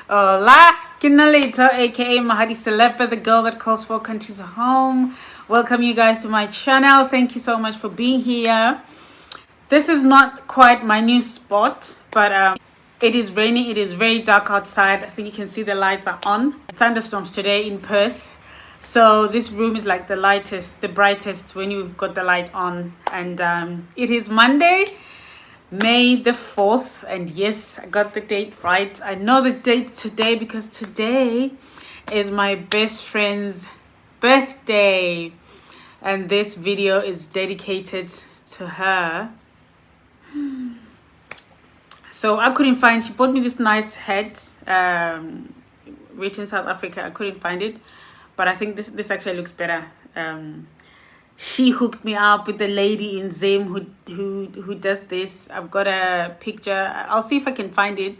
Hola, Kinalito, aka Mahali Celepa, the girl that calls 4 countries home. Welcome you guys to my channel. Thank you so much for being here. This is not quite my new spot, but it is rainy. It is very dark outside. I think you can see the lights are on. Thunderstorms today in Perth. So this room is like the lightest, the brightest when you've got the light on. And it is Monday, May the 4th, and yes, I got the date right. I know the date today because today is my best friend's birthday, and this video is dedicated to her. So I couldn't find, she bought me this nice hat, written in South Africa. I couldn't find it, but I think this actually looks better. She hooked me up with the lady in Zim who does this. I've got a picture. I'll see if I can find it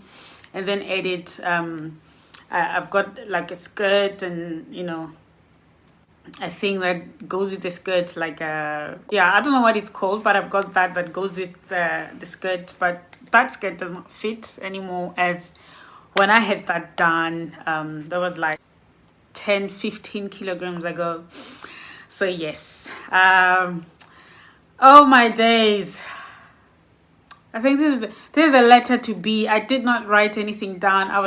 and then edit. I've got like a skirt and, you know, a thing that goes with the skirt, like a, yeah, I don't know what it's called, but I've got that goes with the skirt, but that skirt does not fit anymore as when I had that done. That was like 10-15 kilograms ago. So yes, oh my days. I think this is a letter to B. I did not write anything down. I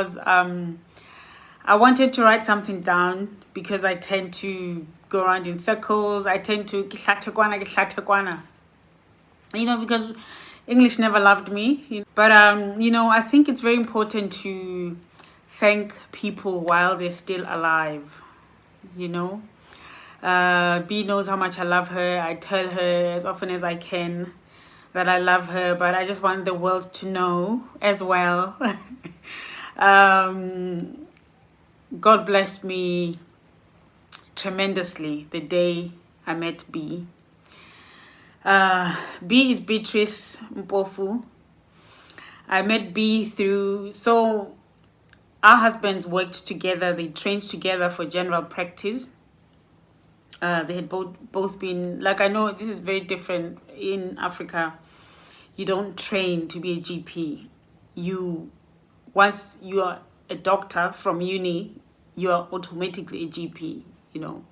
wanted to write something down because I tend to go around in circles. I tend to you know, because English never loved me. But you know, I think it's very important to thank people while they're still alive, you know. B knows how much I love her. I tell her as often as I can that I love her, but I just want the world to know as well. God blessed me tremendously the day I met B. B is Beatrice POFU. I met B through, so our husbands worked together. They trained together for general practice. They had both been, like, I know this is very different in Africa. You don't train to be a GP. Once you are a doctor from uni, you are automatically a GP, you know.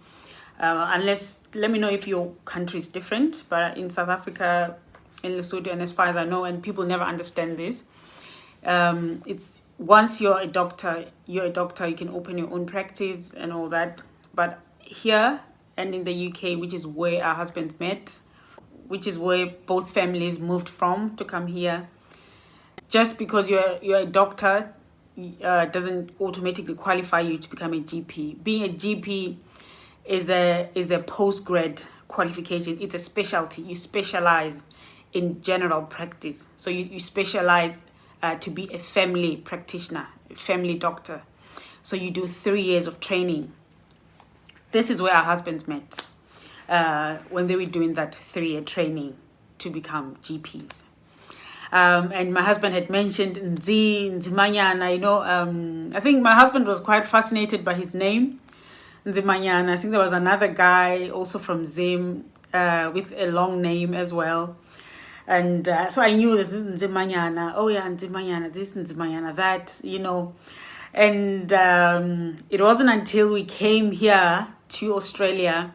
Unless, let me know if your country is different, but in South Africa, in Lesotho, and as far as I know, and people never understand this, it's once you're a doctor, you can open your own practice and all that. But here and in the UK, which is where our husbands met, which is where both families moved from to come here, just because you're a doctor doesn't automatically qualify you to become a GP. Being a GP is a postgrad qualification. It's a specialty. You specialize in general practice. So you specialize to be a family practitioner, a family doctor. So you do 3 years of training. This is where our husbands met when they were doing that 3-year training to become GPs. And my husband had mentioned Nzimanyana. You know, I think my husband was quite fascinated by his name, Nzimanyana. I think there was another guy also from Zim with a long name as well. And so I knew this is Nzimanyana. Oh yeah, Nzimanyana, this Nzimanyana, that, you know. And it wasn't until we came here to Australia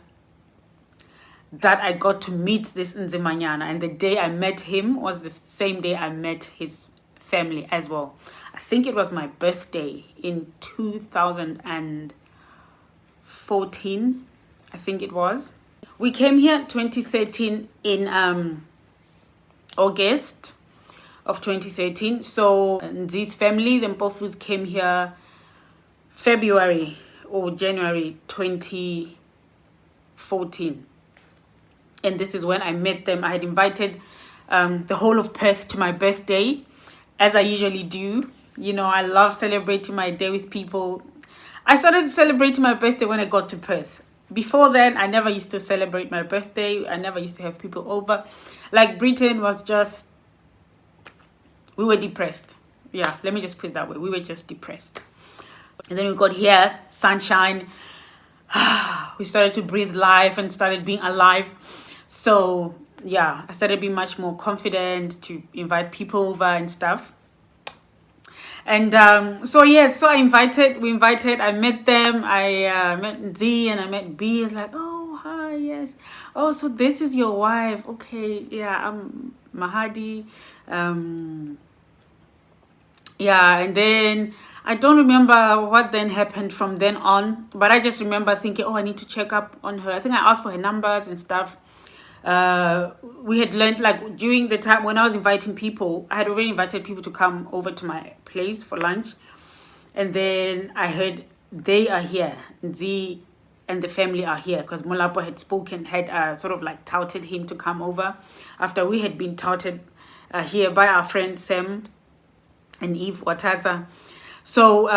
that I got to meet this Nzimanyana. And the day I met him was the same day I met his family as well. I think it was my birthday in 2014, I think it was. We came here 2013 in August of 2013. So this family, the Mpofus, came here February or January 2014. And this is when I met them. I had invited the whole of Perth to my birthday, as I usually do. You know, I love celebrating my day with people. I started celebrating my birthday when I got to Perth. Before then, I never used to celebrate my birthday. I never used to have people over. Like, Britain was just, we were depressed. Yeah, let me just put it that way. We were just depressed. And then we got here, sunshine. We started to breathe life and started being alive. So yeah, I started being much more confident to invite people over and stuff. And so we invited, I met them. I met Z and I met B. It's like, oh, hi, yes. Oh, so this is your wife. Okay, yeah, I'm Mahadi. Yeah, and then I don't remember what then happened from then on, but I just remember thinking, oh, I need to check up on her. I think I asked for her numbers and stuff. We had learned, like, during the time when I was inviting people, I had already invited people to come over to my place for lunch. And then I heard they are here. Z and the family are here because Molapo had sort of like touted him to come over after we had been touted here by our friend Sam and Eve Watata. So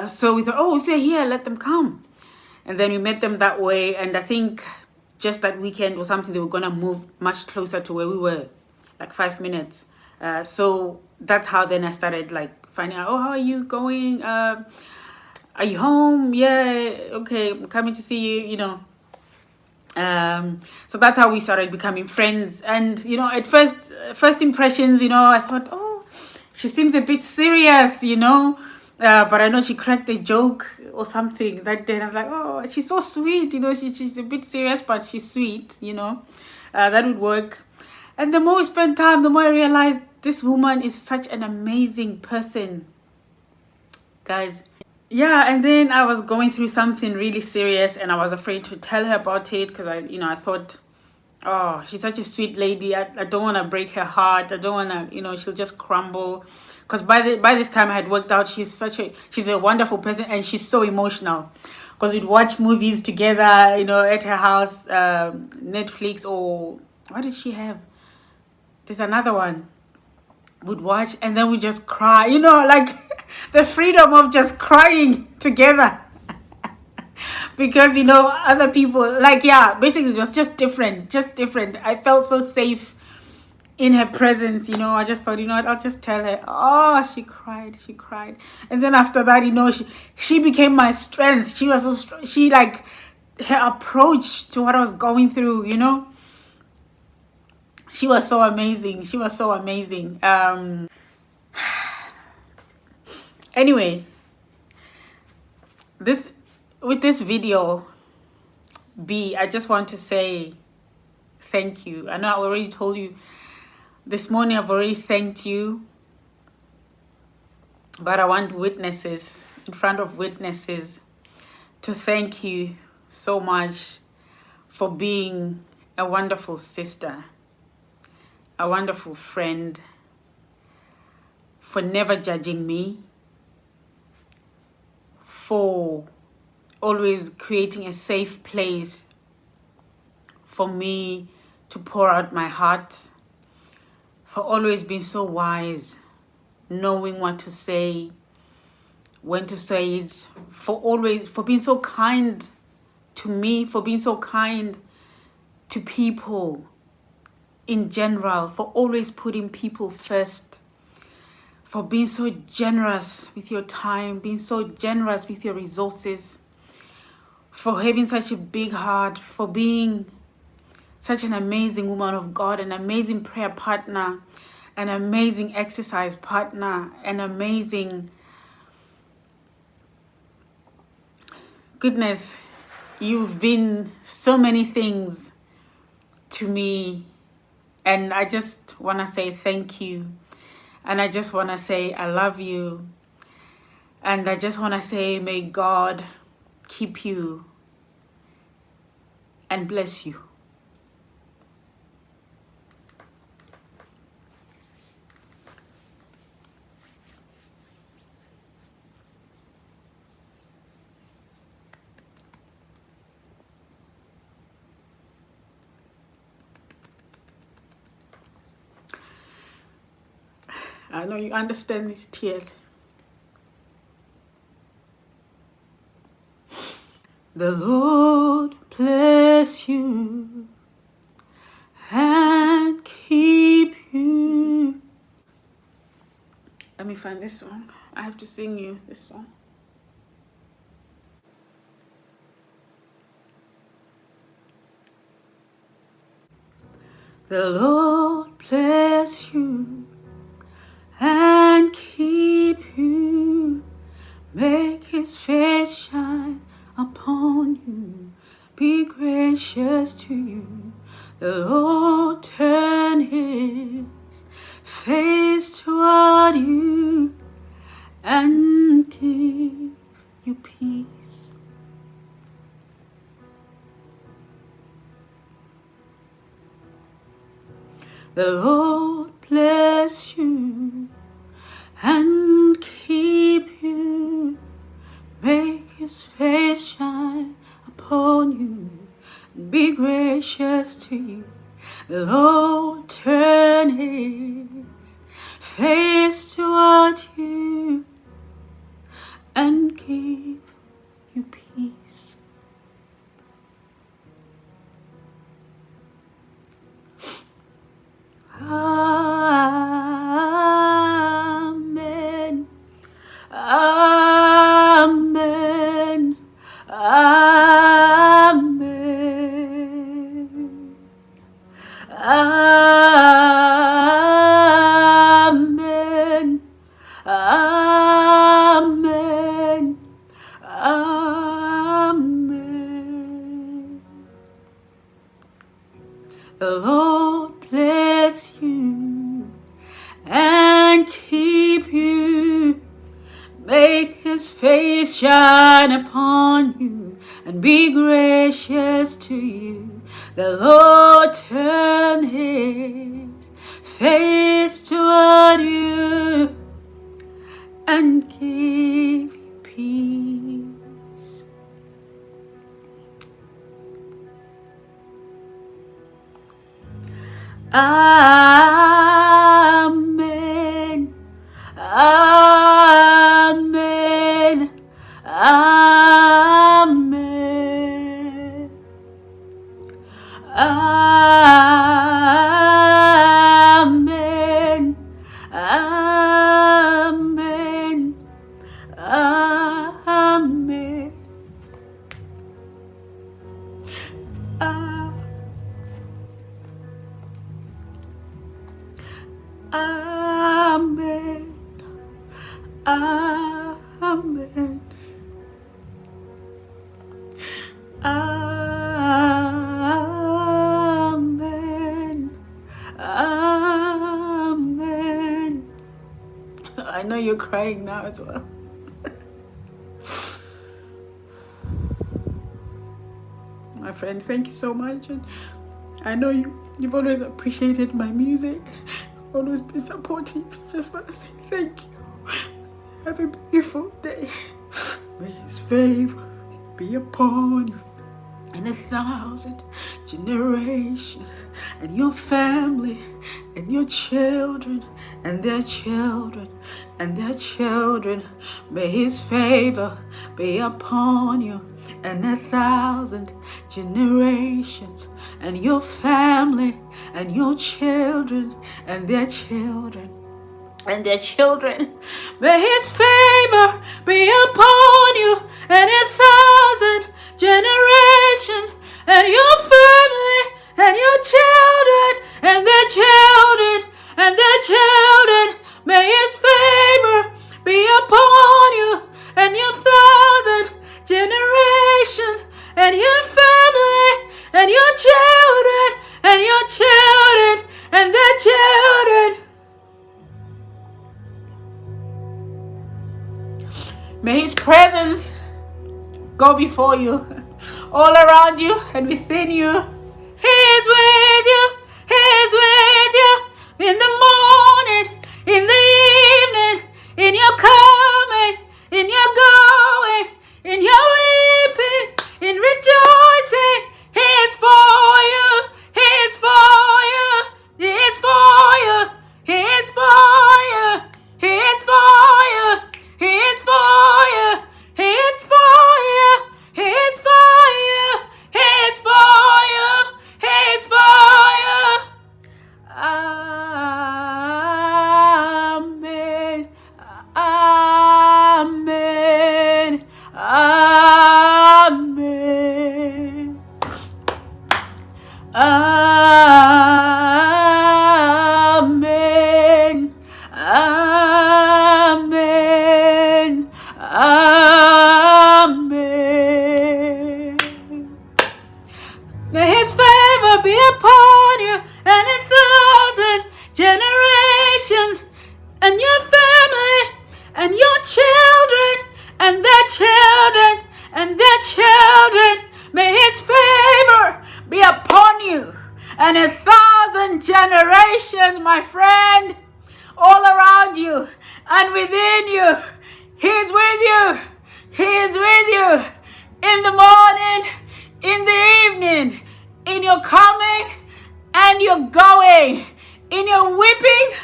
so we thought, oh, if they're here, let them come. And then we met them that way. And I think just that weekend or something, they were going to move much closer to where we were, like 5 minutes. So that's how then I started like finding out, oh, how are you going? Are you home? Yeah, okay, I'm coming to see you, you know. So that's how we started becoming friends. And, you know, at first impressions, you know, I thought, oh, she seems a bit serious, you know. But I know she cracked a joke or something that day. I was like, oh, she's so sweet, you know. She's a bit serious, but she's sweet, you know. That would work. And the more we spent time, the more I realized this woman is such an amazing person, guys. Yeah, and then I was going through something really serious, and I was afraid to tell her about it because I thought, oh, she's such a sweet lady. I don't want to break her heart. I don't want to, you know, she'll just crumble. Because by this time I had worked out, she's a wonderful person, and she's so emotional. Because we'd watch movies together, you know, at her house, Netflix, or what did she have? There's another one. Would watch and then we just cry, you know, like the freedom of just crying together. Because, you know, other people, like, yeah, basically it was just different. I felt so safe in her presence, you know. I just thought, you know what, I'll just tell her. Oh, she cried. And then after that, you know, she became my strength. She was so she, like, her approach to what I was going through, you know. She was so amazing. Anyway, with this video, B, I just want to say thank you. I know I already told you this morning, I've already thanked you, but I want witnesses, in front of witnesses, to thank you so much for being a wonderful sister, a wonderful friend, for never judging me, for always creating a safe place for me to pour out my heart, for always being so wise, knowing what to say, when to say it, for being so kind to me, for being so kind to people in general, for always putting people first, for being so generous with your time, being so generous with your resources, for having such a big heart, for being such an amazing woman of God, an amazing prayer partner, an amazing exercise partner, an amazing... Goodness, you've been so many things to me, and I just want to say thank you. And I just want to say I love you. And I just want to say may God keep you and bless you. I know you understand these tears. The Lord bless you and keep you. Let me find this song. I have to sing you this song. The Lord bless you and face shine upon you, be gracious to you. The Lord turn his face toward you and give you peace. The Lord bless you and keep you, make his face shine upon you, and be gracious to you. The Lord turn his face toward you and give you peace. Amen. Amen. Amen. Amen. Amen. Amen. The Lord bless you and keep you, make his face shine upon you and be gracious to you. The Lord turn his face toward you and give you peace. Amen. Amen. Amen. Amen. Amen. Amen. Amen. Amen. Amen. Amen. I know you're crying now as well. My friend, thank you so much. And I know you've always appreciated my music, always been supportive. Just want to say thank you. Have a beautiful day. May his favor be upon you and 1,000 generations, and your family, and your children, and their children, and their children. May his favor be upon you and 1,000 generations, and your family, and your children, and their children, and their children. May his favor be upon you and 1,000 generations, and your family, and your children, and their children, and their children. May his favor be upon you and your 1,000 generations, and your family, and your children, and your children, and their children. May his presence go before you, all around you and within you. He is with you. He is with you in the morning, in the evening, in your coming, in your going, in your weeping, in rejoicing. He is for you. He is for you. He is for you. He is for you. He is for you. He is for you. He is for you. He is for you. He is for you. He is for you. Amen. Amen. Amen. Amen. Amen. Amen. and 1,000 generations, and your family, and your children, and their children, and their children. May His favor be upon you, and 1,000 generations, my friend, all around you and within you. He is with you. He is with you in the morning, in the evening, in your coming and your going, in your weeping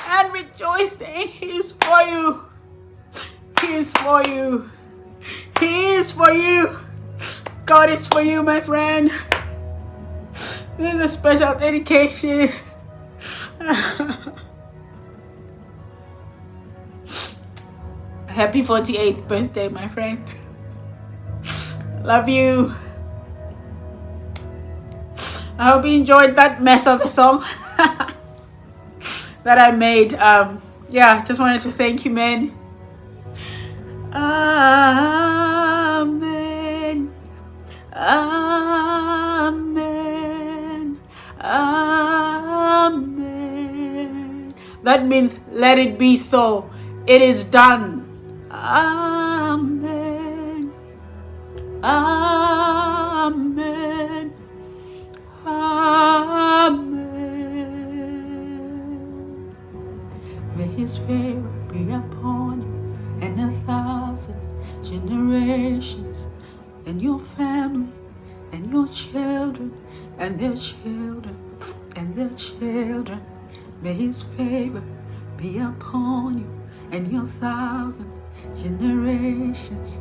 and rejoicing. He is for you. He is for you. He is for you. God is for you, my friend. This is a special dedication. Happy 48th birthday, my friend. Love you. I hope you enjoyed that mess of the song that I made. Yeah, just wanted to thank you, man. Amen. Amen. Amen. That means let it be so. It is done. Amen. Amen. Amen. May His favor be upon you and 1,000 generations, and your family, and your children, and their children, and their children. May His favor be upon you and your 1,000 generations,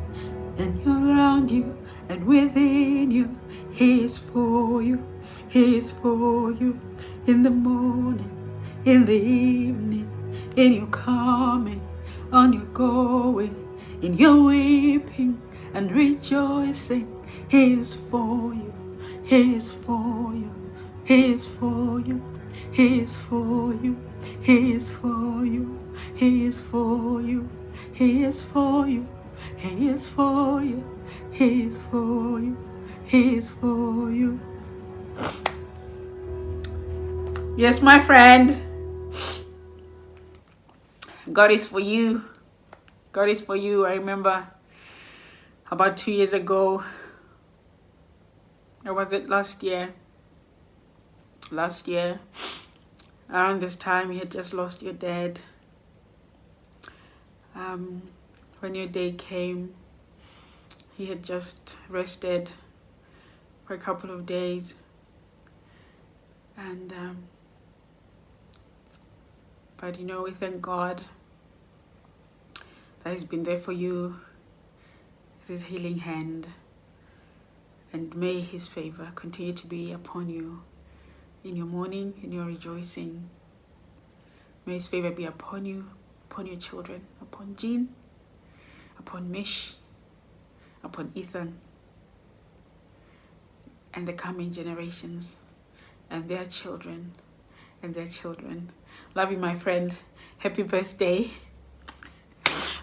and around you and within you. He is for you. He is for you in the morning, in the evening, in your coming, on your going, in your weeping and rejoicing. He is for you. He is for you. He is for you. He is for you. He is for you. He is for you. He is for you. He is for you. He is for you. He is for you. Yes, my friend. God is for you. God is for you. I remember about 2 years ago, or was it last year? Last year, around this time, you had just lost your dad. When your day came, he had just rested for a couple of days, and but you know, we thank God that He's been there for you with His healing hand, and may His favor continue to be upon you in your mourning, in your rejoicing. May His favor be upon you, upon your children, upon Jean, upon Mish, upon Ethan, and the coming generations, and their children, and their children. Love you, my friend. Happy birthday.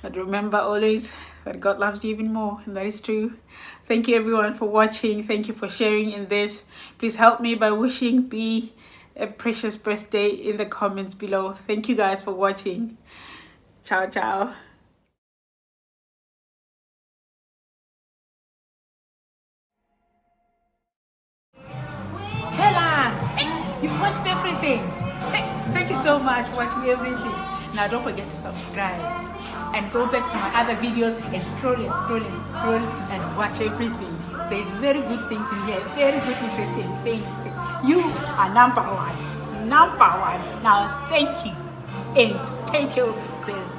But remember always that God loves you even more, and that is true. Thank you everyone for watching. Thank you for sharing in this. Please help me by wishing B a precious birthday in the comments below. Thank you guys for watching. Ciao, ciao. Hella, you watched everything. Thank you so much for watching everything. Now don't forget to subscribe and go back to my other videos and scroll and scroll and scroll and watch everything. There's very good things in here, very good interesting things. You are number one. Now thank you and take care of yourself.